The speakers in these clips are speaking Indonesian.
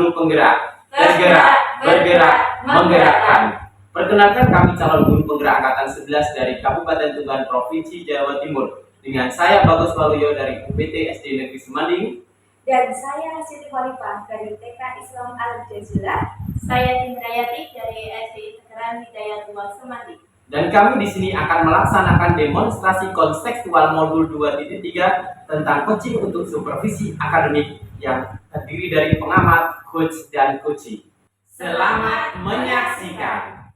guru penggerak, tergerak, bergerak, menggerakkan. Perkenalkan kami calon guru penggerak angkatan 11 dari Kabupaten Tuban, Provinsi Jawa Timur. Dengan saya Bagus Waluyo dari UPT SD Negeri Semanding. Dan saya Siti Khalifah dari TK Islam Al-Jazira. Saya Hindayati dari SD Negeri Hidayatullah Semanding. Dan kami di sini akan melaksanakan demonstrasi kontekstual modul 2.3 tentang coaching untuk supervisi akademik yang terdiri dari pengamat, coach, dan coaching. Selamat menyaksikan.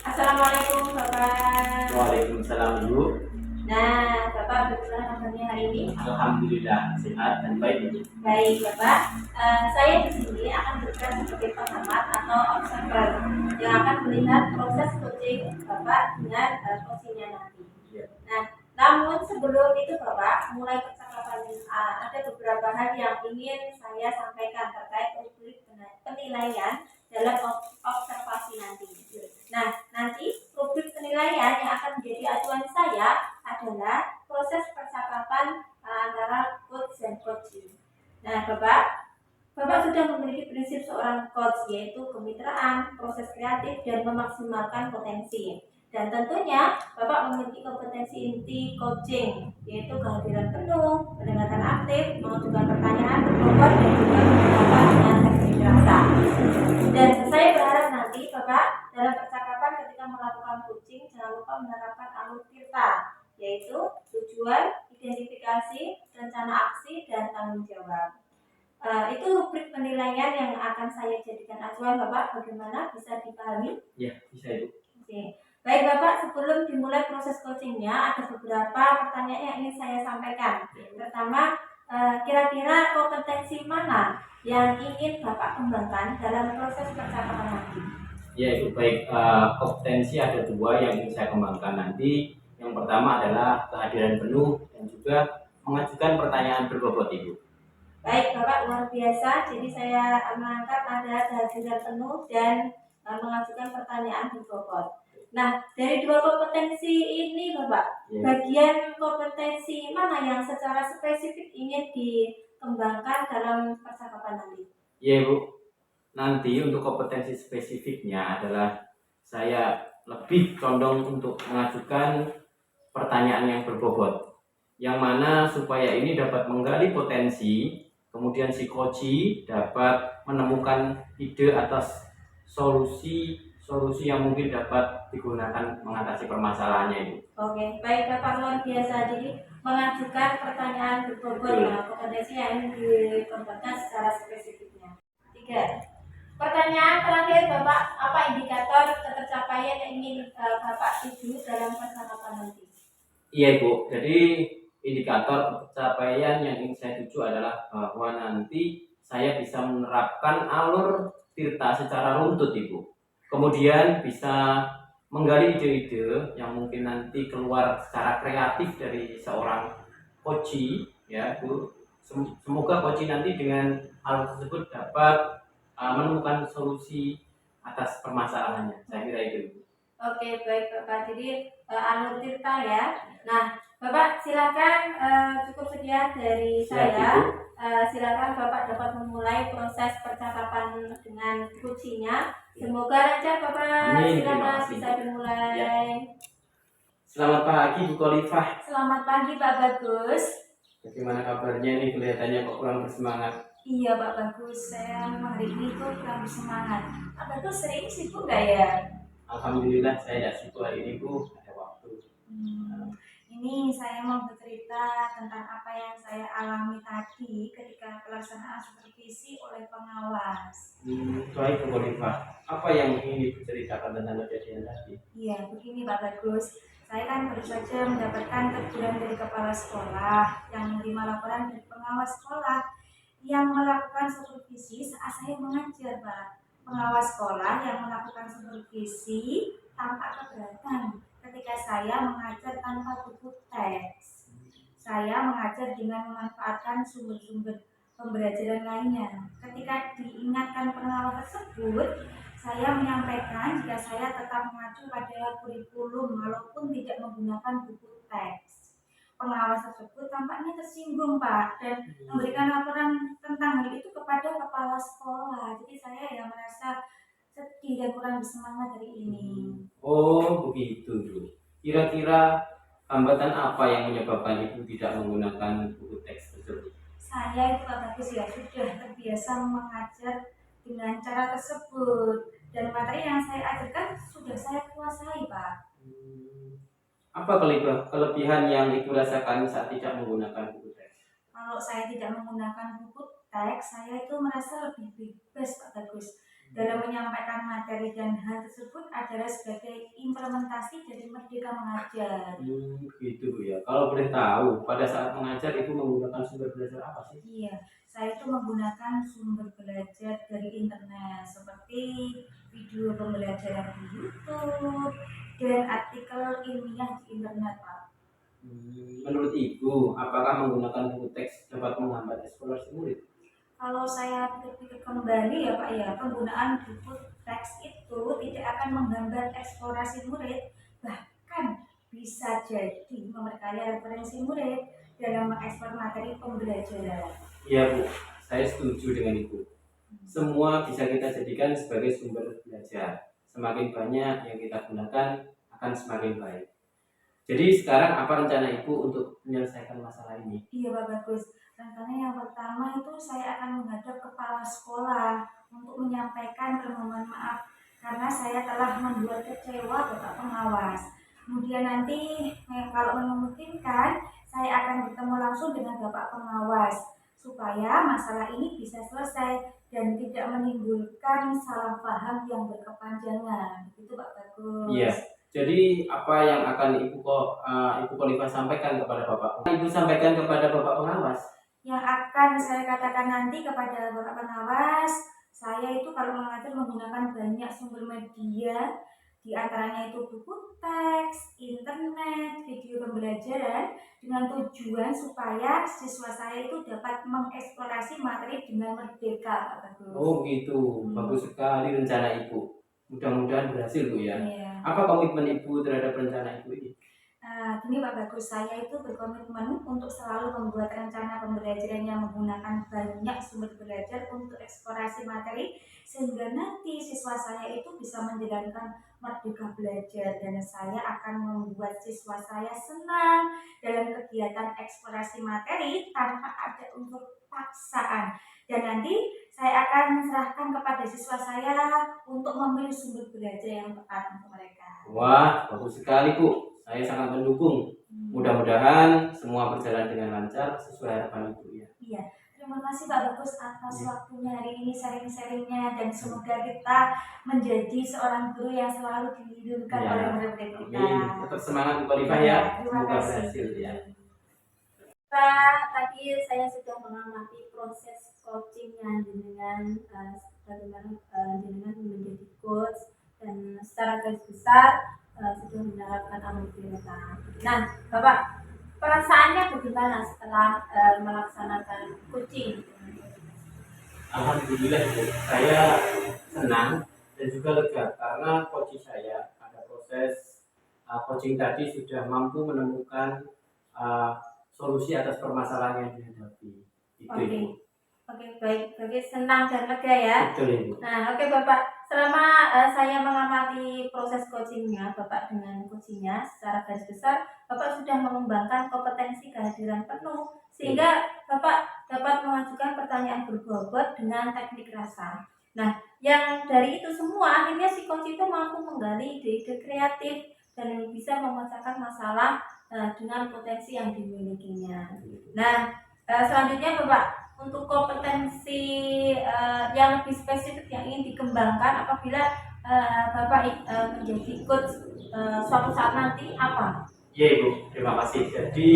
Assalamualaikum Bapak. Waalaikumsalam Ibu. Nah, Bapak bagaimana kabarnya hari ini? Alhamdulillah sehat dan baik Ibu. Baik Bapak, saya di sini akan berperan sebagai pengamat atau observer yang akan melihat proses coaching Bapak dengan coachingnya nanti. Nah, namun sebelum itu Bapak, mulai percakapan ada beberapa hal yang ingin saya sampaikan terkait rubrik penilaian dalam observasi nanti. Nah, nanti rubrik penilaian yang akan menjadi acuan saya adalah proses percakapan antara coach dan coaching. Nah, Bapak sudah memiliki prinsip seorang coach, yaitu kemitraan, proses kreatif, dan memaksimalkan potensi. Dan tentunya Bapak memiliki kompetensi inti coaching, yaitu kehadiran penuh, pendengaran aktif, mengajukan pertanyaan berbobot, dan juga berhadapan dengan teknik rasa. Dan saya berharap nanti Bapak dalam percakapan ketika melakukan coaching jangan lupa menerapkan alur tirta, yaitu tujuan, identifikasi, rencana aksi, dan tanggung jawab. Itu rubrik penilaian yang akan saya jadikan acuan Bapak. Bagaimana, bisa dipahami? Ya, bisa Ibu. Oke. Baik Bapak, sebelum dimulai proses coachingnya ada beberapa pertanyaan yang ingin saya sampaikan. Pertama, kira-kira kompetensi mana yang ingin Bapak kembangkan dalam proses percakapan nanti? Ya Ibu, baik. Kompetensi ada dua yang ingin saya kembangkan nanti. Yang pertama adalah kehadiran penuh dan juga mengajukan pertanyaan berbobot Ibu. Baik Bapak, luar biasa. Jadi saya mengangkat ada kehadiran penuh dan mengajukan pertanyaan berbobot. Nah, dari dua kompetensi ini Bapak, bagian kompetensi mana yang secara spesifik ingin dikembangkan dalam percakapan nanti? Ya Ibu, nanti untuk kompetensi spesifiknya adalah saya lebih condong untuk mengajukan pertanyaan yang berbobot, yang mana supaya ini dapat menggali potensi, kemudian si coach dapat menemukan ide atas solusi yang mungkin dapat digunakan mengatasi permasalahannya itu. Oke, baik Bapak, luar biasa. Jadi mengajukan pertanyaan berbobot, kompetensi yang ingin dikembangkan secara spesifiknya. 3. Pertanyaan terakhir Bapak, apa indikator ketercapaian yang ingin Bapak tuju dalam percakapan nanti? Iya Ibu, jadi indikator pencapaian yang ingin saya tuju adalah bahwa nanti saya bisa menerapkan alur tirta secara runtut Ibu. Kemudian bisa menggali ide-ide yang mungkin nanti keluar secara kreatif dari seorang coach, ya Bu. Semoga coach nanti dengan alur tersebut dapat menemukan solusi atas permasalahannya. Saya kira itu. Oke, baik Bapak. Jadi alur tirta ya. Nah, Bapak silakan, cukup sekian dari saya. Silakan Bapak dapat memulai proses percakapan dengan coachingnya. Semoga lancar Bapak. Silakan bisa dimulai. Ya. Selamat pagi Bu Khalifah. Selamat pagi Pak Bagus. Bagaimana kabarnya nih, kelihatannya kok kurang bersemangat? Iya Pak Bagus, saya memang hari ini tuh kurang bersemangat. Pak Bagus sering sibuk nggak ya? Alhamdulillah saya tidak sibuk hari ini Bu, ada waktu. Ini saya mau bercerita tentang apa yang saya alami tadi ketika pelaksanaan supervisi oleh pengawas. Baik Bu Khalifah, apa yang ingin diceritakan tentang kejadian tadi? Iya, begini Pak Bagus. Saya kan baru saja mendapatkan teguran dari kepala sekolah yang menerima laporan dari pengawas sekolah yang melakukan supervisi saat saya mengajar, Pak. Pengawas sekolah yang melakukan supervisi tampak keberatan ketika saya mengajar tanpa buku teks. Saya mengajar dengan memanfaatkan sumber-sumber pembelajaran lainnya. Ketika diingatkan pengawas tersebut, saya menyampaikan jika saya tetap mengacu pada kurikulum walaupun tidak menggunakan buku teks. Pengawas tersebut tampaknya tersinggung, Pak, dan memberikan laporan tentang hal itu kepada kepala sekolah. Jadi saya yang merasa sedih dan kurang bersemangat hari ini. Oh begitu Bu. Kira-kira hambatan apa yang menyebabkan Ibu tidak menggunakan buku teks tersebut? Saya itu Pak Bagus ya sudah terbiasa mengajar dengan cara tersebut dan materi yang saya ajarkan sudah saya kuasai, Pak. Apa kelebihan yang Ibu rasakan saat tidak menggunakan buku teks? Kalau saya tidak menggunakan buku teks, saya itu merasa lebih bebas, Pak Bagus, dalam menyampaikan materi, dan hal tersebut adalah sebagai implementasi dari Merdeka Mengajar. Gitu Bu ya. Kalau boleh tahu, pada saat mengajar Ibu menggunakan sumber belajar apa sih? Iya, saya itu menggunakan sumber belajar dari internet seperti video pembelajaran di YouTube dan artikel ilmiah di internet, Pak. Menurut Ibu, apakah menggunakan buku teks dapat menghambat eksplorasi murid? Kalau saya pikir-pikir kembali ya Pak ya, penggunaan buku teks itu tidak akan menghambat eksplorasi murid, bahkan bisa jadi memperkaya referensi murid dalam mengeksplor materi pembelajaran. Iya Bu, saya setuju dengan Ibu. Semua bisa kita jadikan sebagai sumber belajar. Semakin banyak yang kita gunakan akan semakin baik. Jadi sekarang apa rencana Ibu untuk menyelesaikan masalah ini? Iya Pak Bagus, rencana yang pertama itu saya akan menghadap kepala sekolah untuk menyampaikan permohonan maaf karena saya telah membuat kecewa Bapak pengawas. Kemudian nanti kalau memungkinkan saya akan bertemu langsung dengan Bapak pengawas supaya masalah ini bisa selesai dan tidak menimbulkan salah paham yang berkepanjangan. Itu Pak Bagus. Iya. Jadi apa yang akan Ibu Khalifah sampaikan kepada Bapak? Ibu sampaikan kepada Bapak pengawas. Yang akan saya katakan nanti kepada Bapak pengawas, saya itu kalau mengajar menggunakan banyak sumber media, di antaranya itu buku teks, internet, video pembelajaran, dengan tujuan supaya siswa saya itu dapat mengeksplorasi materi dengan merdeka, Pak Bagus. Oh gitu, bagus sekali rencana Ibu. Mudah-mudahan berhasil Bu ya. Iya. Apa komitmen Ibu terhadap rencana Ibu ini? Gini Pak Bagus, saya itu berkomitmen untuk selalu membuat rencana pembelajaran yang menggunakan banyak sumber belajar untuk eksplorasi materi sehingga nanti siswa saya itu bisa menjalankan merdeka belajar, dan saya akan membuat siswa saya senang dalam kegiatan eksplorasi materi tanpa ada unsur paksaan, dan nanti saya akan serahkan kepada siswa saya untuk memilih sumber belajar yang tepat untuk mereka. Wah, bagus sekali Bu. Saya sangat mendukung. Mudah-mudahan semua berjalan dengan lancar sesuai harapan Ibu ya. Iya, terima kasih Pak Bagus atas waktunya hari ini, sharing-sharingnya, dan semoga kita menjadi seorang guru yang selalu dilindungi oleh murid-murid kita. Amin. Tetap semangat Bu Khalifah ya. Terima Semoga kasih. berhasil ya. Pak, tadi saya sudah mengamati proses coachingnya dengan bagaimana dengan menjadi coach, dan secara garis besar sudah menerapkan Amrita. Nah, Bapak, perasaannya bagaimana setelah melaksanakan coaching? Alhamdulillah Bu, saya senang dan juga lega karena coaching saya ada proses coaching tadi sudah mampu menemukan solusi atas permasalahan yang dihadapi. Itu Ibu. Oke, baik. Jadi senang dan lega ya. Betul Ibu. Nah, oke Bapak. Selama saya mengamati proses coachingnya, Bapak dengan coachingnya secara garis besar, Bapak sudah mengembangkan kompetensi kehadiran penuh sehingga Bapak dapat mengajukan pertanyaan berbobot dengan teknik rasa. Nah, yang dari itu semua akhirnya si coach itu mampu menggali ide-ide kreatif dan bisa memecahkan masalah dengan potensi yang dimilikinya. Nah, selanjutnya Bapak, untuk kompetensi yang lebih spesifik yang ingin dikembangkan apabila Bapak menjadi coach suatu saat nanti apa? Iya Ibu, terima kasih. Jadi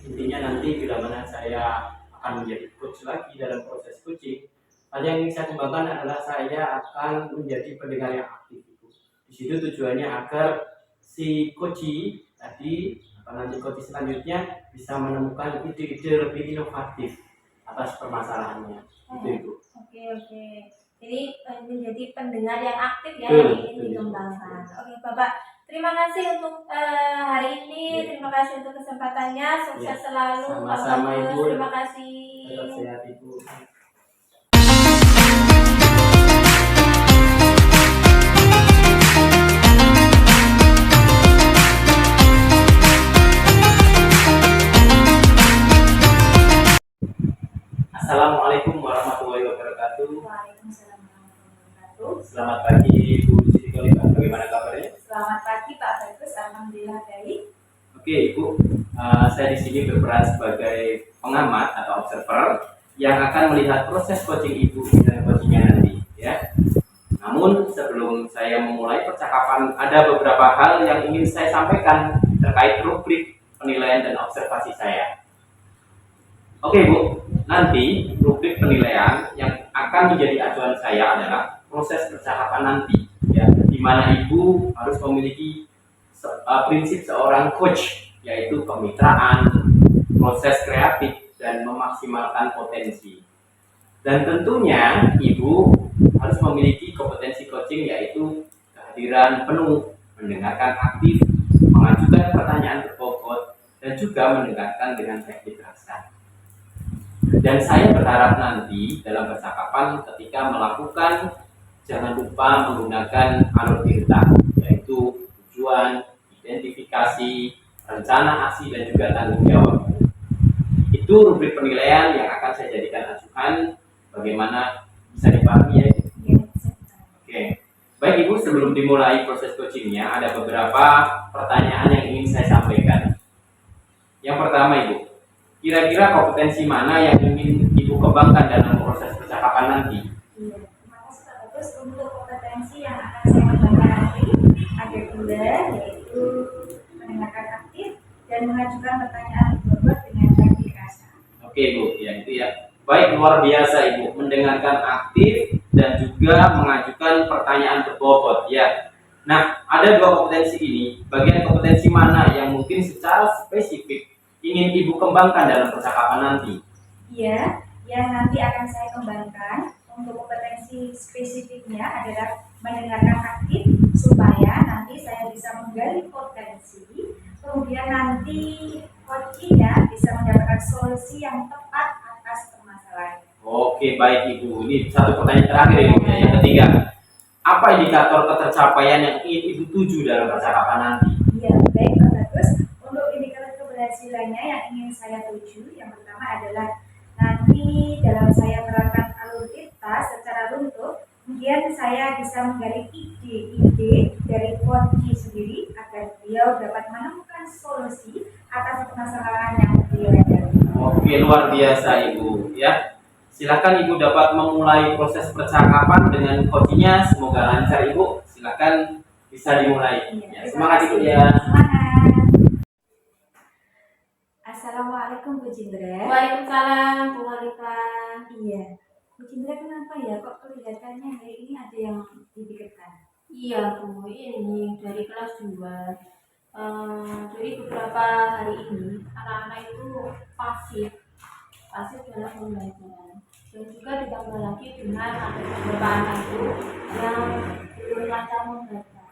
intinya nanti bila mana saya akan menjadi coach lagi dalam proses coaching, hal yang ingin saya kembangkan adalah saya akan menjadi pendengar yang aktif Ibu. Di situ tujuannya agar si coach tadi nanti coach selanjutnya bisa menemukan ide-ide lebih inovatif atas permasalahannya. Itu Ibu. Oke. Jadi menjadi pendengar yang aktif ya. yang Betul, ingin betul. dikembangkan. Oke, Bapak. Terima kasih untuk hari ini. Ya. Terima kasih untuk kesempatannya. Sukses Ya. selalu, Pak Sama-sama, Bagus. Ibu. Terima kasih. Tetap sehat, Ibu. Assalamualaikum warahmatullahi wabarakatuh. Waalaikumsalam warahmatullahi wabarakatuh. Selamat pagi Ibu Siti Kolibah. Bagaimana kabarnya? Selamat pagi Pak Bagus, alhamdulillah baik. Oke Ibu, saya di sini berperan sebagai pengamat atau observer yang akan melihat proses coaching Ibu dan coachingnya nanti, ya. Namun sebelum saya memulai percakapan, ada beberapa hal yang ingin saya sampaikan terkait rubrik penilaian dan observasi saya. Oke Bu, nanti rubrik penilaian yang akan menjadi acuan saya adalah proses percakapan nanti, ya, di mana Ibu harus memiliki prinsip seorang coach, yaitu kemitraan, proses kreatif, dan memaksimalkan potensi. Dan tentunya Ibu harus memiliki kompetensi coaching, yaitu kehadiran penuh, mendengarkan aktif, mengajukan pertanyaan berbobot, dan juga mendengarkan dengan teknik rasa. Dan saya berharap nanti dalam percakapan ketika melakukan, jangan lupa menggunakan alur tirta, yaitu tujuan, identifikasi, rencana aksi, dan juga tanggung jawab. Itu rubrik penilaian yang akan saya jadikan acuan. Bagaimana, bisa dipahami ya? Oke. Baik Ibu, sebelum dimulai proses coachingnya, ada beberapa pertanyaan yang ingin saya sampaikan. Yang pertama Ibu, kira-kira kompetensi mana yang ingin Ibu kembangkan dalam proses percakapan nanti? Iya, terima kasih Pak Bagus. Untuk kompetensi yang akan saya kembangkan nanti ada dua, yaitu mendengarkan aktif dan mengajukan pertanyaan berbobot dengan teknik rasa. Oke Bu, ya itu ya. Baik, luar biasa Ibu, mendengarkan aktif dan juga mengajukan pertanyaan berbobot ya. Nah, ada dua kompetensi ini. Bagian kompetensi mana yang mungkin secara spesifik ingin Ibu kembangkan dalam percakapan nanti? Iya, yang nanti akan saya kembangkan untuk kompetensi spesifiknya adalah mendengarkan aktif supaya nanti saya bisa menggali potensi, kemudian nanti coachingnya bisa mendapatkan solusi yang tepat atas permasalahan. Oke, baik Ibu. Ini satu pertanyaan terakhir Ibu. Yang ketiga, apa indikator ketercapaian yang ingin Ibu tuju dalam percakapan nanti? Iya, baik Pak Bagus. Untuk indikator keberhasilannya yang ingin saya tuju, yang pertama adalah nanti dalam saya menerapkan alur tirta secara runtuh, kemudian saya bisa menggali ide-ide dari coach sendiri agar beliau dapat menemukan solusi atas permasalahan yang beliau hadapi. Oke, luar biasa Ibu ya. Silakan Ibu dapat memulai proses percakapan dengan coachingnya. Semoga lancar Ibu. Silakan bisa dimulai. Ya, semangat Ibu ya. Semangat. Assalamualaikum Bu Cindra. Waalaikumsalam, Bu Monika. Iya, Bu Cindra kenapa ya kok kelihatannya hari ini ada yang dipikirkan? Iya Bu, ini dari kelas 2. Jadi beberapa hari ini anak-anak itu pasif dalam pembelajaran, dan juga ditambah lagi dengan ada beberapa anak itu yang belum lancar membaca.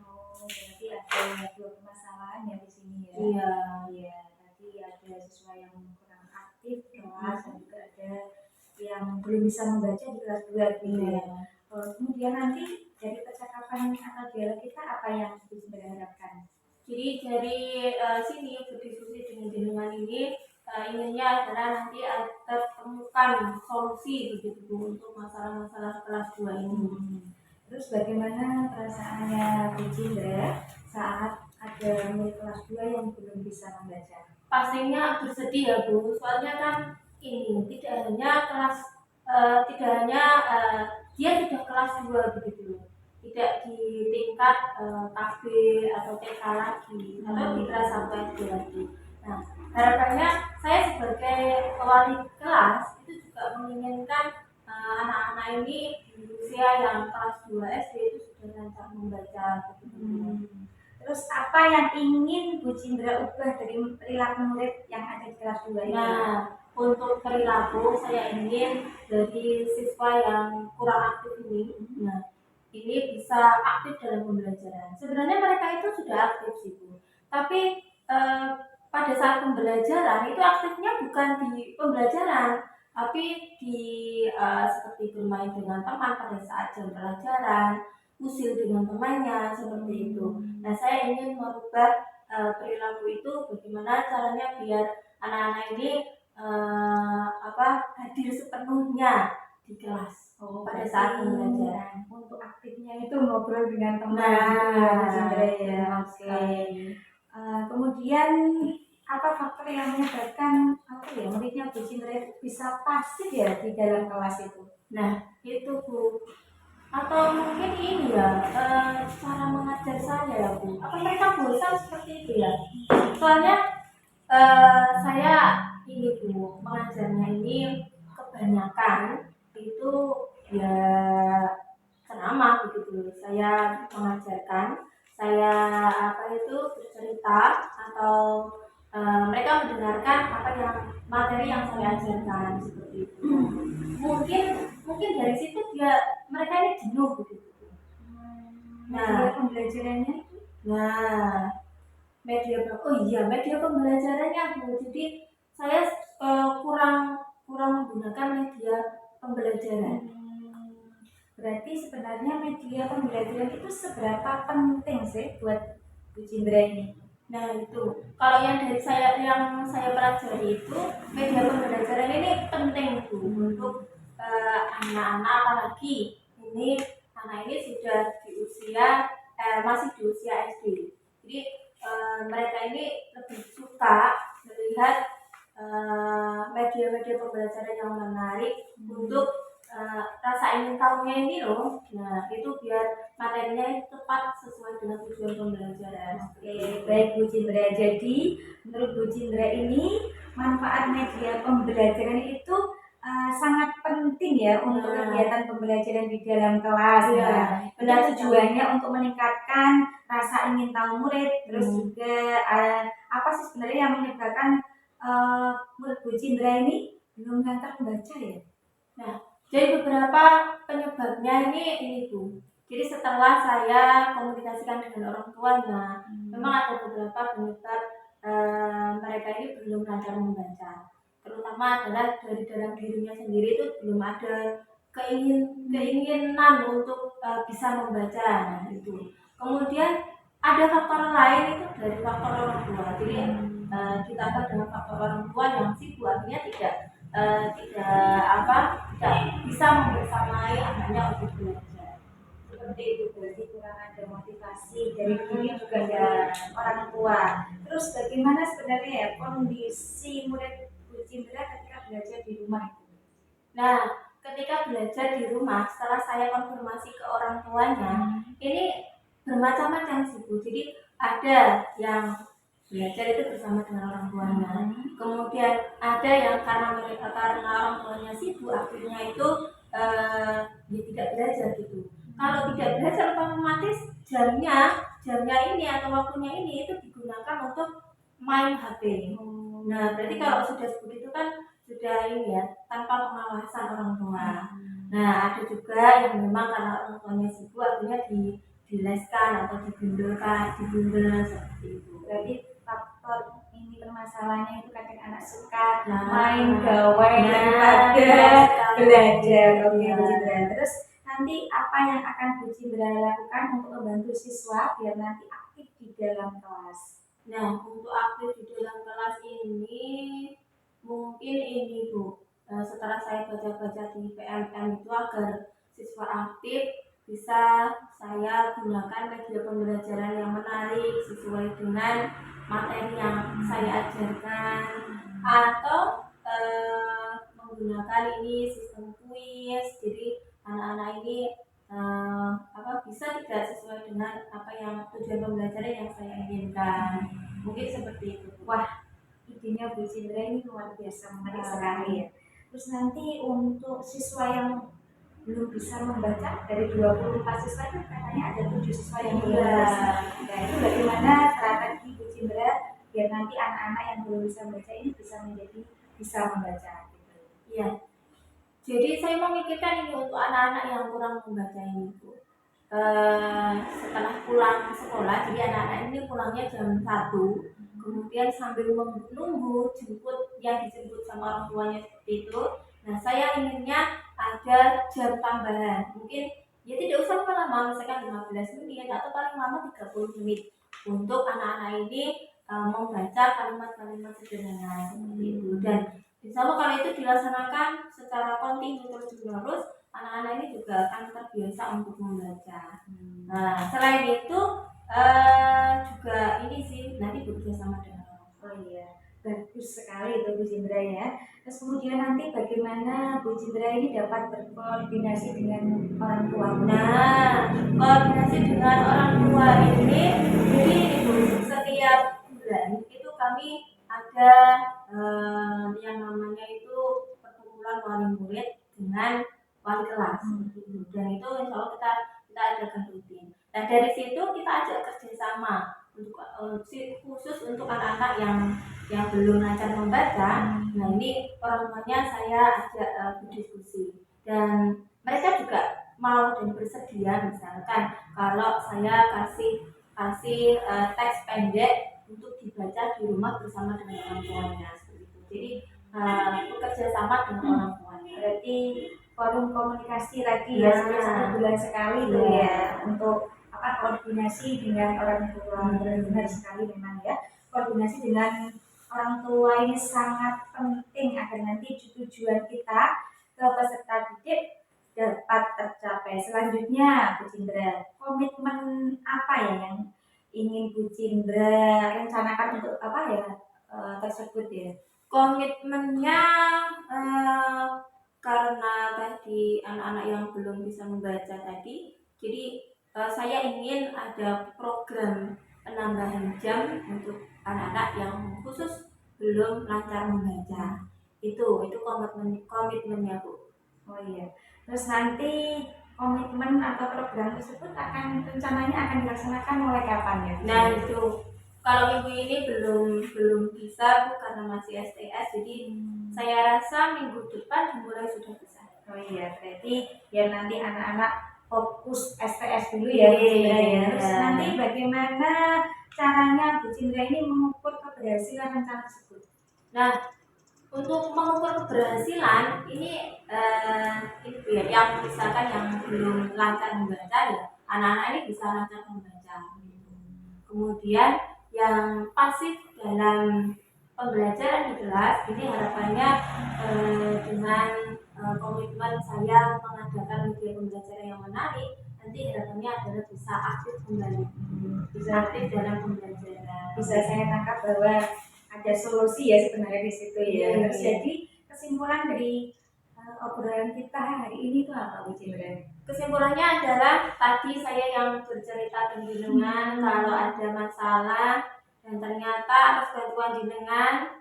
Oh, berarti ada dua permasalahan ya di sini ya. Iya. Iya, tadi ada siswa yang kurang aktif di kelas dan juga ada yang belum bisa membaca di kelas 2 gitu ya. Kemudian nanti dari percakapan akal dialog kita apa yang bisa diharapkan? Jadi dari sini berdiskusi dengan jenengan ini inginnya adalah nanti temukan solusi begitu Bu, untuk masalah-masalah kelas 2 ini. Terus bagaimana perasaannya Bu Cindra saat ada murid kelas 2 yang belum bisa membaca? Pastinya bersedih ya Bu, soalnya kan ini tidak hanya dia sudah kelas 2 begitu, tidak di tingkat KB atau TK lagi atau di kelas 1 SD lagi. Nah, harapannya saya sebagai wali kelas itu juga menginginkan anak-anak ini di usia yang kelas 2 SD itu sudah lancar membaca begitu. Terus apa yang ingin Bu Cindra ubah dari perilaku murid yang ada di kelas 2 ini? Nah, untuk perilaku saya ingin dari siswa yang kurang aktif ini, nah ini bisa aktif dalam pembelajaran. Sebenarnya mereka itu sudah aktif sih Bu, tapi pada saat pembelajaran itu aktifnya bukan di pembelajaran, tapi di seperti bermain dengan teman pada saat jam pelajaran, usil dengan temannya seperti itu. Nah, saya ingin merubah perilaku itu, bagaimana caranya biar anak-anak ini hadir sepenuhnya di kelas pada saat pembelajaran. Untuk aktifnya itu ngobrol dengan teman. Nah, Oke. Kemudian apa faktor yang menyebabkan muridnya Bu Cindra itu bisa pasif ya di dalam kelas itu? Nah, itu Bu. Atau mungkin ini ya, cara mengajar saya ya Bu. Apa mereka bosan seperti itu ya? Soalnya saya ini Bu, mengajarnya ini kebanyakan itu ya ceramah begitu. Saya mengajarkan, saya bercerita atau mereka mendengarkan apa yang materi yang saya ajarkan seperti itu. Mungkin dari situ mereka ini jenuh begitu. Nah, pembelajarannya itu. Nah, media pembelajarannya Bu. Jadi saya kurang menggunakan media pembelajaran. Berarti sebenarnya media pembelajaran itu seberapa penting sih buat Bu Cindra ini? Nah, itu kalau yang saya pelajari itu media pembelajaran ini penting Bu untuk anak-anak, apalagi anak ini sudah di usia masih di usia SD. Jadi mereka ini lebih suka melihat media-media pembelajaran yang menarik untuk rasa ingin tahunya ini loh. Nah, itu biar materinya tepat sesuai dengan tujuan pembelajaran. Oke, baik Bu Cindra. Jadi menurut Bu Cindra ini manfaat media pembelajaran itu sangat penting ya untuk kegiatan pembelajaran di dalam kelas. Ya, benar, tujuannya untuk meningkatkan rasa ingin tahu murid, terus juga apa sih sebenarnya yang menyebabkan murid Bu Cindra ini belum lancar membaca ya? Nah, jadi beberapa penyebabnya ini Bu. Jadi setelah saya komunikasikan dengan orang tuanya, memang ada beberapa penyebab mereka ini belum lancar membaca. Terutama adalah dari dalam dirinya sendiri itu belum ada keinginan untuk bisa membaca. Nah, itu. Kemudian ada faktor lain itu dari faktor orang tua. Jadi ditambah dengan faktor orang tua yang sibuk, artinya tidak bisa membersamai anaknya untuk belajar. Seperti itu, berarti kurang ada motivasi dari diri juga dari orang tua. Terus bagaimana sebenarnya ya kondisi murid Bu Cindra ketika belajar di rumah itu? Nah, ketika belajar di rumah, setelah saya konfirmasi ke orang tuanya, ini bermacam-macam sih Bu. Jadi ada yang belajar itu bersama dengan orang tuanya. Kemudian ada yang karena orang tuanya sibuk, akhirnya itu dia tidak belajar gitu. Kalau tidak belajar otomatis jamnya ini atau waktunya ini itu digunakan untuk main HP. Nah, berarti kalau sudah seperti itu kan sudah ini ya, tanpa pengawasan orang tua. Nah, ada juga yang memang karena orang tuanya sibuk akhirnya dileskan atau dibundel seperti itu. Berarti faktor ini permasalahannya itu kadang anak suka main gawai daripada belajar. Oke, Bu Cindra. Terus nanti apa yang akan Bu Cindra lakukan untuk membantu siswa biar nanti aktif di dalam kelas? Nah, untuk aktif di dalam kelas ini mungkin ini Bu, setelah saya baca-baca di PMM itu agar siswa aktif bisa saya gunakan media pembelajaran yang menarik sesuai dengan materi yang saya ajarkan, atau menggunakan ini sistem kuis. Jadi anak-anak ini bisa tidak sesuai dengan apa yang tujuan pembelajaran yang saya inginkan. Mungkin seperti itu. Wah, idenya Bu Cindra ini luar biasa menarik sekali ya. Terus nanti untuk siswa yang belum bisa membaca dari 24 siswa itu katanya ada 7 siswa yang belum bisa. Nah, itu bagaimana strategi Bu Cindra biar nanti anak-anak yang belum bisa membaca ini bisa membaca gitu. Iya. Jadi saya memikirkan ini untuk anak-anak yang kurang membaca ini Bu. setelah pulang sekolah, jadi anak-anak ini pulangnya jam 1, kemudian sambil menunggu jemput yang dijemput sama orang tuanya seperti itu. Nah, saya inginnya ada jam tambahan, mungkin ya tidak usah lama, misalkan 15 menit atau paling lama 30 menit untuk anak-anak ini membaca kalimat-kalimat sederhana seperti itu. Dan insya Allah kalau itu dilaksanakan secara kontinu terus-menerus, anak-anak ini juga akan terbiasa untuk membaca. Nah, selain itu juga ini sih nanti bekerja sama dengan orang tua. Oh iya, bagus sekali itu Bu Cindra ya. Terus kemudian nanti bagaimana Bu Cindra ini dapat berkoordinasi dengan orang tua? Nah, koordinasi dengan orang tua ini, jadi itu setiap bulan itu kami ada yang namanya itu perkumpulan wali murid dengan wali kelas, dan itu insya Allah kita adakan rutin. Nah, dari situ kita ajak kerjasama untuk khusus untuk anak-anak yang belum lancar membaca. Nah, ini orang tuanya saya ajak berdiskusi, dan mereka juga mau dan bersedia, misalkan kalau saya kasih teks pendek untuk dibaca di rumah bersama dengan orang tuanya seperti itu. Jadi bekerja sama dengan orang tuanya. Berarti forum komunikasi tadi ya, setiap 1 bulan sekali tuh ya, untuk koordinasi dengan orang tua. Benar sekali memang ya, koordinasi dengan orang tua ini sangat penting agar nanti tujuan kita ke peserta didik dapat tercapai. Selanjutnya Bu Cindra, komitmen apa ya yang ingin Bu Cindra rencanakan untuk tersebut ya? Komitmennya karena tadi anak-anak yang belum bisa membaca tadi, jadi saya ingin ada program penambahan jam untuk anak-anak yang khusus belum lancar membaca. Itu komitmennya Bu. Oh iya. Terus nanti komitmen atau program tersebut rencananya akan dilaksanakan mulai kapan ya? Nah, itu kalau minggu ini belum bisa Bu, karena masih STS, jadi saya rasa minggu depan mulai sudah bisa. Oh iya, berarti ya nanti anak-anak fokus STS dulu ya Bu Cindra ya. Terus nanti bagaimana caranya Bu Cindra ini mengukur keberhasilan rencana tersebut? Nah, untuk mengukur keberhasilan ini Bu ya, yang misalkan yang belum lancar membaca ya, anak-anak ini bisa lancar membaca. Kemudian yang pasif dalam pembelajaran di kelas, ini harapannya dengan komitmen saya mengadakan media pembelajaran yang menarik, nanti harapannya adalah bisa aktif kembali, bisa aktif dalam pembelajaran. Bisa saya tangkap bahwa ada solusi ya sebenarnya di situ ya. Terus jadi kesimpulan dari obrolan kita hari ini itu apa Bu Cindra? Kesimpulannya adalah tadi saya yang bercerita dengan jenengan kalau ada masalah dan ternyata atas bantuan jenengan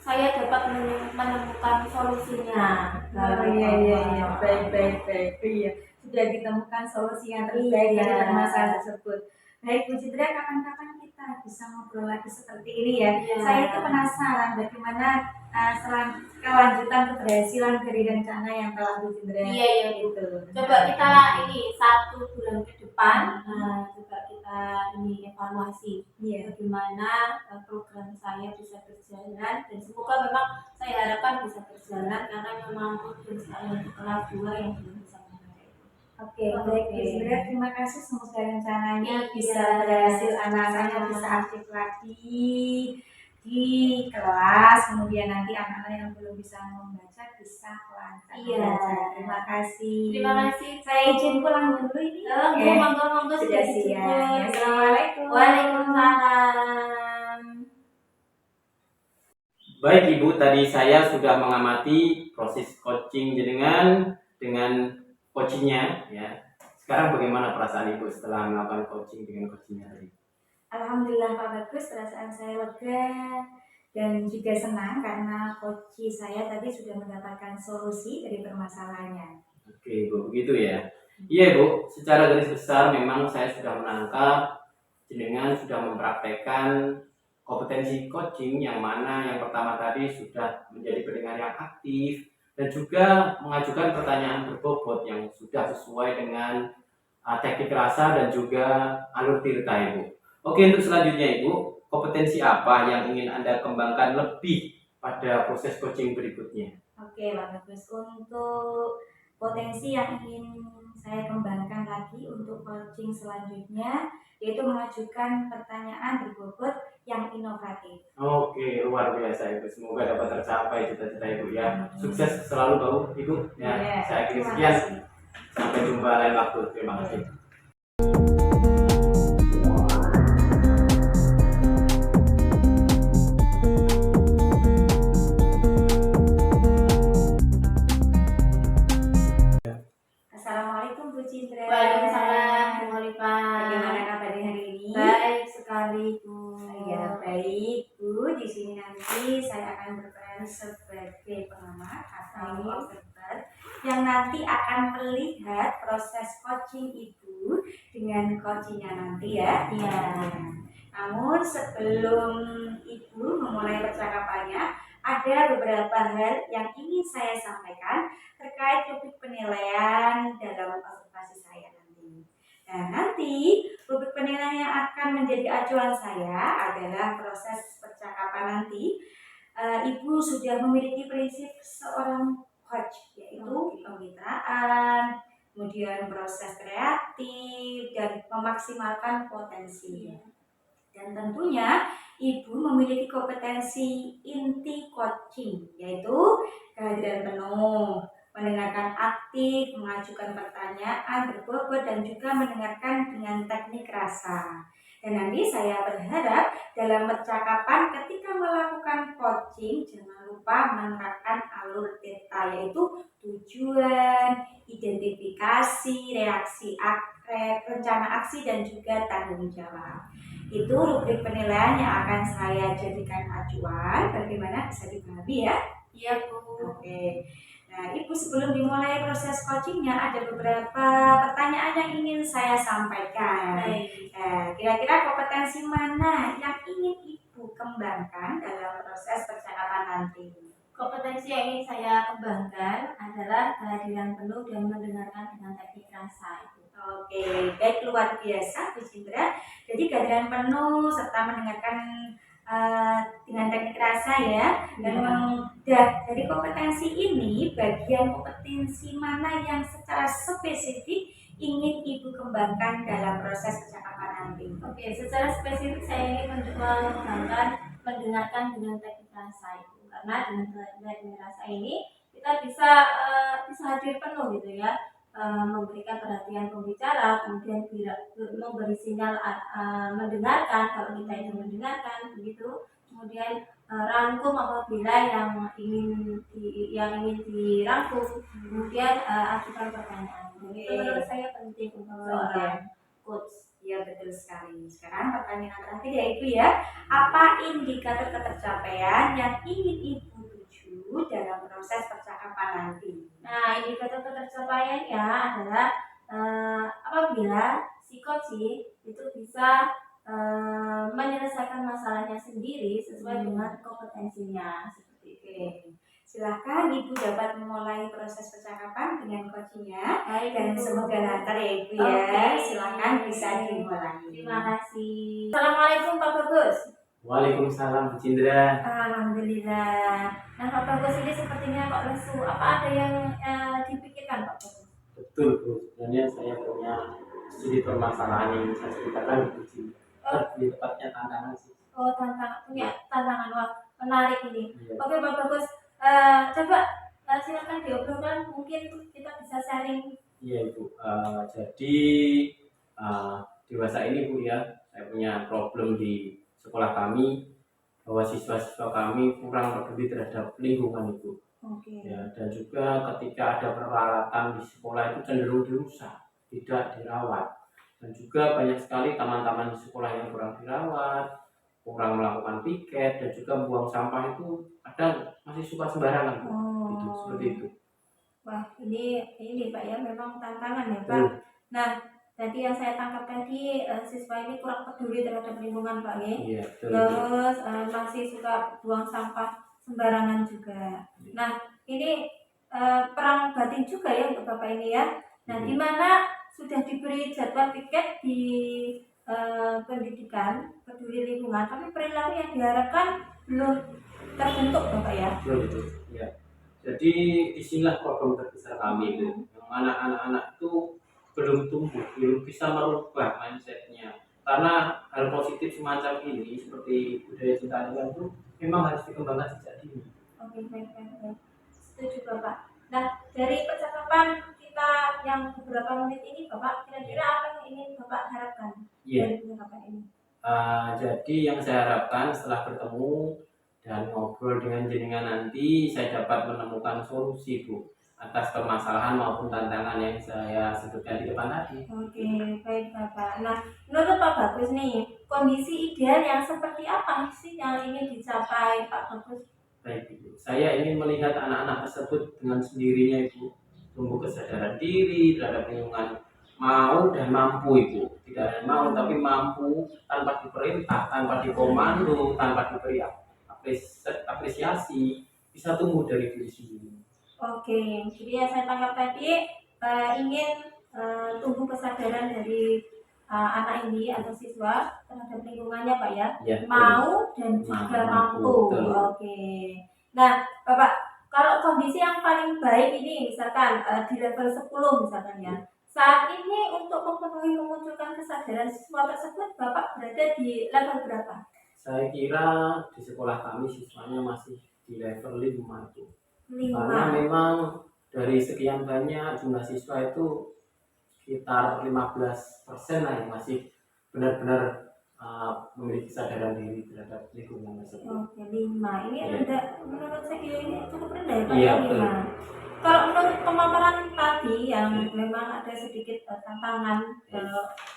saya dapat menemukan solusinya. Oh iya, baik. Iya, sudah ditemukan solusi yang terbaik dari permasalahan tersebut. Baik Bu Cindra, kapan-kapan kita bisa ngobrol lagi seperti ini ya. Saya itu penasaran bagaimana kelanjutan keberhasilan dari rencana yang telah Bu Cindra. Iya Bu. Coba kita ini 1 bulan ke depan, coba kita ini evaluasi bagaimana program saya bisa berjalan, dan semoga memang saya harapkan bisa berjalan, karena memang program saya untuk kelas 2 yang belum bisa membaca. Oke, baik Bu Cindra, terima kasih, semoga rencananya bisa berhasil, anak-anaknya bisa aktif lagi di kelas, kemudian nanti anak-anak yang belum bisa membaca bisa lancar membaca. Terima kasih. Saya izin pulang dulu ini. Monggo sudah siang. Assalamualaikum. Waalaikumsalam. Baik Ibu, tadi saya sudah mengamati proses coaching dengan coachingnya ya. Sekarang bagaimana perasaan Ibu setelah melakukan coaching dengan coachingnya tadi? Alhamdulillah Pak Bagus, perasaan saya lega dan juga senang karena coach saya tadi sudah mendapatkan solusi dari permasalahannya. Oke Ibu, begitu ya. Iya Ibu, secara garis besar memang saya sudah menangkap jenengan sudah mempraktekkan kompetensi coaching, yang mana yang pertama tadi sudah menjadi pendengar yang aktif dan juga mengajukan pertanyaan berbobot yang sudah sesuai dengan teknik rasa dan juga alur tirta Ibu. Oke, untuk selanjutnya Ibu, kompetensi apa yang ingin Anda kembangkan lebih pada proses coaching berikutnya? Oke, Pak Bagus. Untuk potensi yang ingin saya kembangkan lagi untuk coaching selanjutnya, yaitu mengajukan pertanyaan berbobot yang inovatif. Oke, luar biasa Ibu. Semoga dapat tercapai cita-cita Ibu ya. Sukses selalu Ibu ya. Iya, Saya akhiri terima sekian. kasih. Sampai jumpa lain waktu. Terima kasih. Assalamualaikum Bu Cindra. Waalaikumsalam, Bu Khalifah. Bagaimana kabarnya hari ini? Baik sekali, Bu. Ya, baik Bu. Di sini nanti saya akan berperan sebagai pengamat atau observer yang nanti akan melihat proses coaching Ibu dengan coachingnya nanti ya. Iya. Namun sebelum Ibu memulai percakapannya, ada beberapa hal yang ingin saya sampaikan terkait rubrik penilaian dalam observasi saya nanti. Nah, nanti rubrik penilaian yang akan menjadi acuan saya adalah proses percakapan nanti. Ibu sudah memiliki prinsip seorang coach, yaitu kemitraan, kemudian proses kreatif, dan memaksimalkan potensi. Dan tentunya Ibu memiliki kompetensi inti coaching, yaitu kehadiran penuh, mendengarkan aktif, mengajukan pertanyaan berbobot, dan juga mendengarkan dengan teknik rasa. Dan nanti saya berharap dalam percakapan ketika melakukan coaching, jangan lupa menerapkan alur theta, yaitu tujuan, identifikasi, reaksi akrab, rencana aksi, dan juga tanggung jawab. Itu rubrik penilaian yang akan saya jadikan acuan. Bagaimana, bisa dipahami ya? Iya, Bu. Oke. Nah, Ibu sebelum dimulai proses coachingnya ada beberapa pertanyaan yang ingin saya sampaikan. Baik. Kira-kira kompetensi mana yang ingin Ibu kembangkan dalam proses percakapan nanti? Kompetensi yang ingin saya kembangkan adalah kehadiran penuh dan mendengarkan dengan teknik rasa. Oke, baik, luar biasa Bu Cindra. Jadi kehadiran penuh serta mendengarkan dengan teknik rasa ya. Dan dari kompetensi ini, bagian kompetensi mana yang secara spesifik ingin Ibu kembangkan dalam proses percakapan nanti? Oke, secara spesifik saya ingin mengembangkan mendengarkan dengan teknik rasa itu, karena dengan teknik rasa ini kita bisa hadir penuh gitu ya, memberikan perhatian pembicara, kemudian memberi sinyal mendengarkan kalau kita itu mendengarkan begitu, kemudian rangkum apabila yang ingin dirangkum, kemudian ajukan pertanyaan. Itu menurut saya penting untuk seorang coach. Ya, betul sekali. Sekarang pertanyaan terakhir ya Ibu ya. Apa indikator ketercapaian yang ingin Ibu tuju dalam proses percakapan nanti? Nah, indikator ketercapaiannya adalah apabila si coaching itu bisa menyelesaikan masalahnya sendiri sesuai dengan kompetensinya seperti itu. Silakan Ibu dapat memulai proses percakapan dengan coachingnya. Baik, Dan Ibu. semoga lancar ya Ibu ya. Oke. Silakan bisa dimulai. Terima kasih. Assalamualaikum Pak Bagus. Waalaikumsalam Bu Cindra. Alhamdulillah. Nah, Pak Bagus ini sepertinya kok lesu. Apa ada yang dipikirkan Pak Bagus? Betul Bu. Sebenarnya saya punya studi permasalahan yang saya ceritakan Bu Cindra. Lebih tepatnya tantangan sih. Oh, punya tantangan. Wah, menarik ini. Iya. Oke Pak Bagus. Coba silakan diobrolkan, mungkin kita bisa sharing. Iya Ibu. Jadi dewasa ini Bu ya, saya punya problem di sekolah kami bahwa siswa-siswa kami kurang peduli terhadap lingkungan Ibu. Oke. Ya, dan juga ketika ada peralatan di sekolah itu cenderung dirusak, tidak dirawat. Dan juga banyak sekali teman-teman di sekolah yang kurang dirawat, kurang melakukan piket, dan juga buang sampah itu kadang masih suka sembarangan Bu. Gitu, seperti itu. Wah, ini Pak ya, memang tantangan ya Pak. Nah, tadi yang saya tangkap tadi siswa ini kurang peduli terhadap lingkungan Pak ya. Iya, betul. Terus masih suka buang sampah sembarangan juga. Nah, ini perang batin juga ya untuk Bapak ini ya. Nah, di mana sudah diberi jadwal piket di pendidikan peduli lingkungan, tapi perilaku yang diharapkan belum terbentuk Bapak ya. Betul. Ya. Jadi disinilah problem terbesar kami itu, yang mana anak-anak itu belum tumbuh, belum bisa merubah mindsetnya. Karena hal positif semacam ini seperti budaya cinta lingkungan itu memang harus dikembangkan sejak dini. Oke, baik. Setuju Bapak. Nah, dari percakapan kita yang beberapa menit ini Bapak, kira-kira apa yang ingin Bapak harapkan dari percakapan ini? Jadi yang saya harapkan setelah bertemu dan ngobrol dengan jenengan nanti, saya dapat menemukan solusi Bu atas permasalahan maupun tantangan yang saya sebutkan di depan tadi. Oke, baik Bapak. Nah, menurut Pak Bagus nih, kondisi ideal yang seperti apa sih yang ingin dicapai Pak Bagus? Baik Ibu, saya ingin melihat anak-anak tersebut dengan sendirinya Ibu tumbuh kesadaran diri terhadap lingkungan, mau dan mampu Ibu, tidak ada mau tapi mampu, tanpa diperintah, tanpa dikomando, tanpa diberi apresiasi, bisa tumbuh dari diri sendiri. Oke, jadi yang saya tangkap tadi ingin tumbuh kesadaran dari anak ini atau siswa terhadap lingkungannya Pak ya, Ya, mau dan juga mampu. betul. Oke. Nah, Bapak, kalau kondisi yang paling baik ini misalkan di level 10 misalkan ya. Saat ini untuk memunculkan kesadaran siswa tersebut, Bapak berada di level berapa? Saya kira di sekolah kami siswanya masih di level 5 itu. 5. Karena memang dari sekian banyak jumlah siswa itu sekitar 15% lah yang masih benar-benar memiliki kesadaran diri terhadap lingkungan tersebut. Oke, 5. Ini rendah, menurut saya ini cukup rendah ya Pak. Iya, 5. Kalau menurut pemaparan tadi yang memang ada sedikit tantangan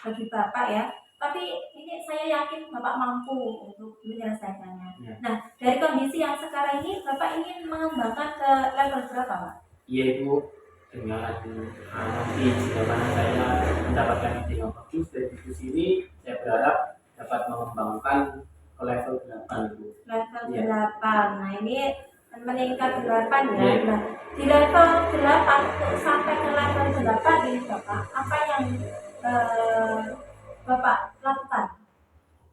bagi Bapak ya, tapi ini saya yakin Bapak mampu untuk menyelesaikannya. Nah, dari kondisi yang sekarang ini Bapak ingin mengembangkan ke level berapa Pak? Iya Ibu, dengan nanti bagaimana saya mendapatkan ide yang bagus dari diskusi ini, saya berharap dapat mengembangkan ke level 8 Ibu. Level 8. Nah, ini meningkat 8 ya. Nah, di level 8 untuk sampai ke level 8 ini Bapak, apa yang Bapak lakukan?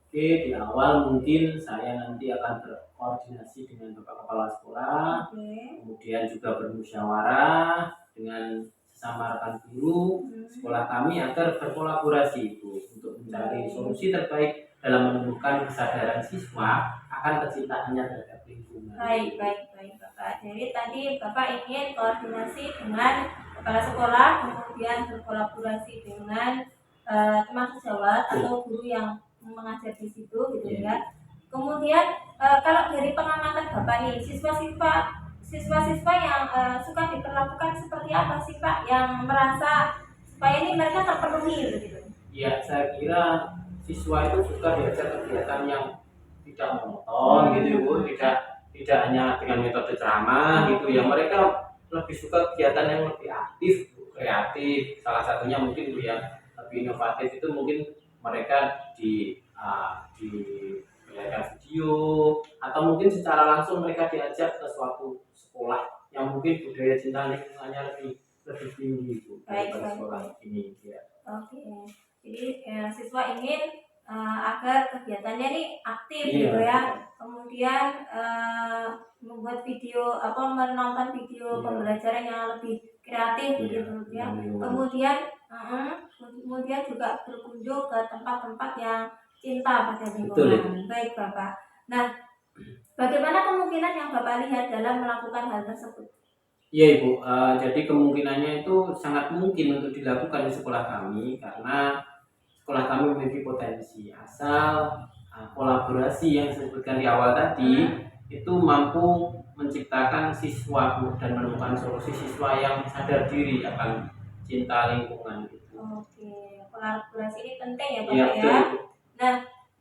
Oke, di awal mungkin saya nanti akan berkoordinasi dengan Bapak Kepala Sekolah, kemudian juga bermusyawarah dengan sesama rekan guru sekolah kami agar berkolaborasi Ibu untuk mencari solusi terbaik dalam menemukan kesadaran siswa akan kecintaannya terhadap lingkungan. Baik Bapak. Jadi tadi Bapak ingin koordinasi dengan kepala sekolah, kemudian berkolaborasi dengan teman sejawat atau guru yang mengajar di situ gitu ya. Kemudian kalau dari pengamatan Bapak nih, siswa-siswa yang suka diperlakukan seperti apa sih Pak, yang merasa supaya ini mereka terpenuhi gitu? Ya, saya kira siswa itu suka diajar kegiatan yang tidak monoton gitu Bu, tidak hanya dengan metode ceramah gitu ya. Mereka lebih suka kegiatan yang lebih aktif, kreatif. Salah satunya mungkin Bu yang lebih inovatif itu mungkin mereka di video atau mungkin secara langsung mereka diajak ke suatu sekolah yang mungkin budaya cinta lingkungannya lebih tinggi Bu daripada sekolah ini ya. Oke. Jadi siswa ingin agar kegiatannya ini aktif gitu ya. Kemudian membuat video menonton video pembelajaran yang lebih kreatif gitu ya. Kemudian juga berkunjung ke tempat-tempat yang cinta pada lingkungan. Baik Bapak. Nah, bagaimana kemungkinan yang Bapak lihat dalam melakukan hal tersebut? Iya Ibu, jadi kemungkinannya itu sangat mungkin untuk dilakukan di sekolah kami karena sekolah kami memiliki potensi asal kolaborasi yang disebutkan di awal tadi itu mampu menciptakan siswa dan menemukan solusi siswa yang sadar diri akan cinta lingkungan itu. Oke, kolaborasi ini penting ya Bapak ya. Nah,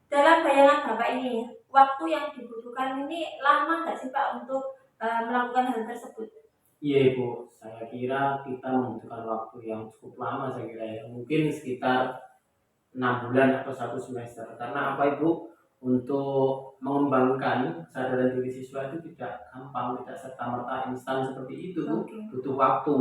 dalam bayangan Bapak ini, waktu yang dibutuhkan ini lama nggak sih Pak untuk melakukan hal tersebut? Iya Ibu, saya kira kita membutuhkan waktu yang cukup lama saya kira ya, mungkin sekitar 6 bulan atau 1 semester. Karena apa Ibu? untuk mengembangkan kesadaran diri siswa itu tidak gampang, tidak serta-merta instan seperti itu, Oke. butuh waktu.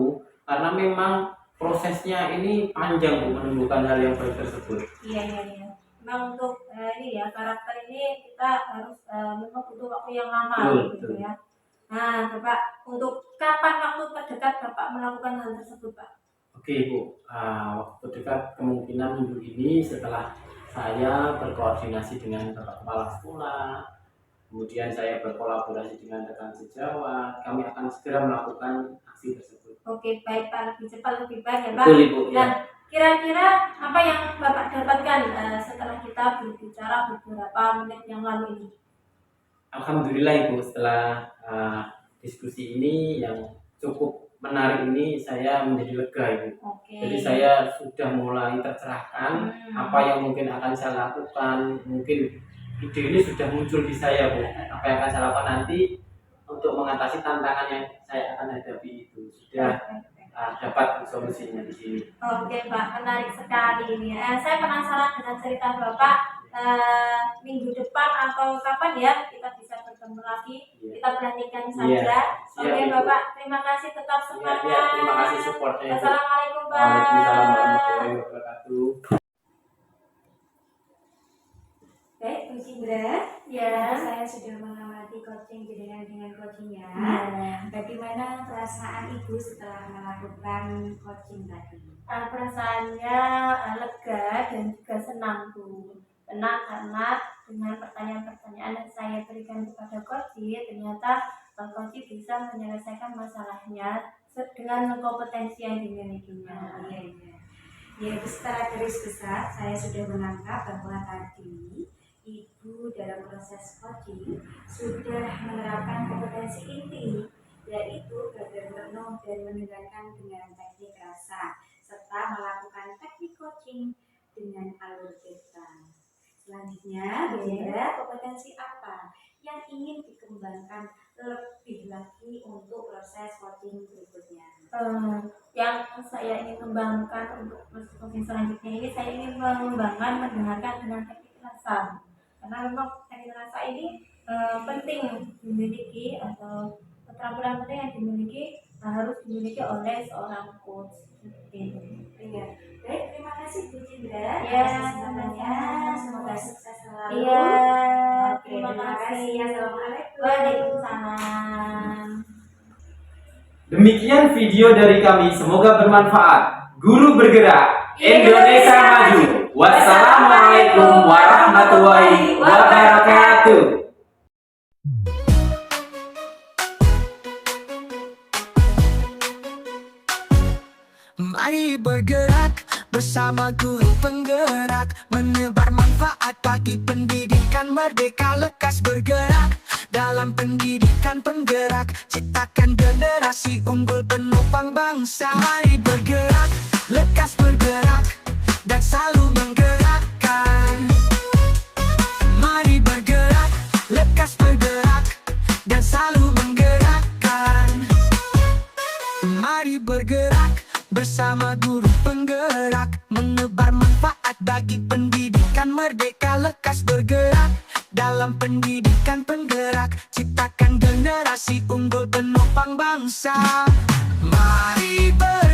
Karena memang prosesnya ini panjang Bu menumbuhkan hal yang baik tersebut. Iya, iya, iya. Memang untuk ini ya, karakter ini kita harus memang butuh waktu yang lama Betul, gitu betul. ya. Nah, Bapak, untuk kapan waktu terdekat Bapak melakukan hal tersebut, Pak? Oke Bu, waktu dekat kemungkinan minggu ini setelah saya berkoordinasi dengan Bapak Kepala Sekolah, kemudian saya berkolaborasi dengan rekan sejawat, kami akan segera melakukan aksi tersebut. Oke, baik Pak, lebih cepat lebih baik ya Pak. Betul Ibu. Nah, Ya. kira-kira apa yang Bapak dapatkan setelah kita berbicara beberapa menit yang lalu ini? Alhamdulillah Ibu, setelah diskusi ini yang cukup menarik ini, saya menjadi lega Ibu. Oke. Jadi saya sudah mulai tercerahkan apa yang mungkin akan saya lakukan. Mungkin ide ini sudah muncul di saya Bu. Apa yang akan saya lakukan nanti untuk mengatasi tantangan yang saya akan hadapi itu sudah dapat solusinya di sini. Oke Pak, menarik sekali ini. Saya penasaran dengan cerita Bapak. Minggu depan atau kapan ya kita bisa bertemu lagi, Iya. kita perhatikan Iya. saja. Siap, Oke Ibu. Bapak, terima kasih, tetap Iya, semangat. iya, terima kasih supportnya Ibu. Assalamualaikum Pak. Waalaikumsalam warahmatullahi wabarakatuh. Baik, Bu Cindra, Ya. saya sudah mengamati coaching jenengan dengan coachingnya. Ya. Bagaimana perasaan Ibu setelah melakukan coaching tadi? Perasaannya lega dan juga senang Bu. Senang karena dengan pertanyaan-pertanyaan yang saya berikan kepada Koci, ternyata Koci bisa menyelesaikan masalahnya dengan kompetensi yang dimilikinya. Iya, iya. Ya, itu secara garis besar saya sudah menangkap bahwa tadi Ibu dalam proses coaching sudah menerapkan kompetensi inti, yaitu belajar merenung dan mendengarkan dengan teknik rasa, serta melakukan teknik coaching dengan alur cerita. Selanjutnya, bagaimana kompetensi apa yang ingin dikembangkan lebih lagi untuk proses coaching berikutnya? Yang saya ingin kembangkan untuk proses coaching selanjutnya ini, saya ingin mengembangkan mendengarkan dengan teknik rasa, karena memang teknik rasa ini penting dimiliki, atau keterampilan penting yang dimiliki harus dimiliki oleh seorang coach. Iya. Baik, terima kasih Bu Cindra Ya, atas kesempatannya. sama-sama. Semoga sukses selalu. Iya, Oke, terima kasih. Assalamualaikum. Waalaikumsalam. Demikian video dari kami, semoga bermanfaat. Guru bergerak, Indonesia maju. Wassalamualaikum warahmatullahi wabarakatuh. Mari bergerak bersama guru penggerak, menebar manfaat bagi pendidikan merdeka. Lekas bergerak dalam pendidikan penggerak, ciptakan generasi unggul penopang bangsa. Mari bergerak, lekas bergerak, dan selalu menggerakkan. Mari bergerak, lekas bergerak, dan selalu menggerakkan. Mari bergerak bersama guru penggerak, menebar manfaat bagi pendidikan merdeka. Lekas bergerak dalam pendidikan penggerak, ciptakan generasi unggul penopang bangsa. Mari bergerak.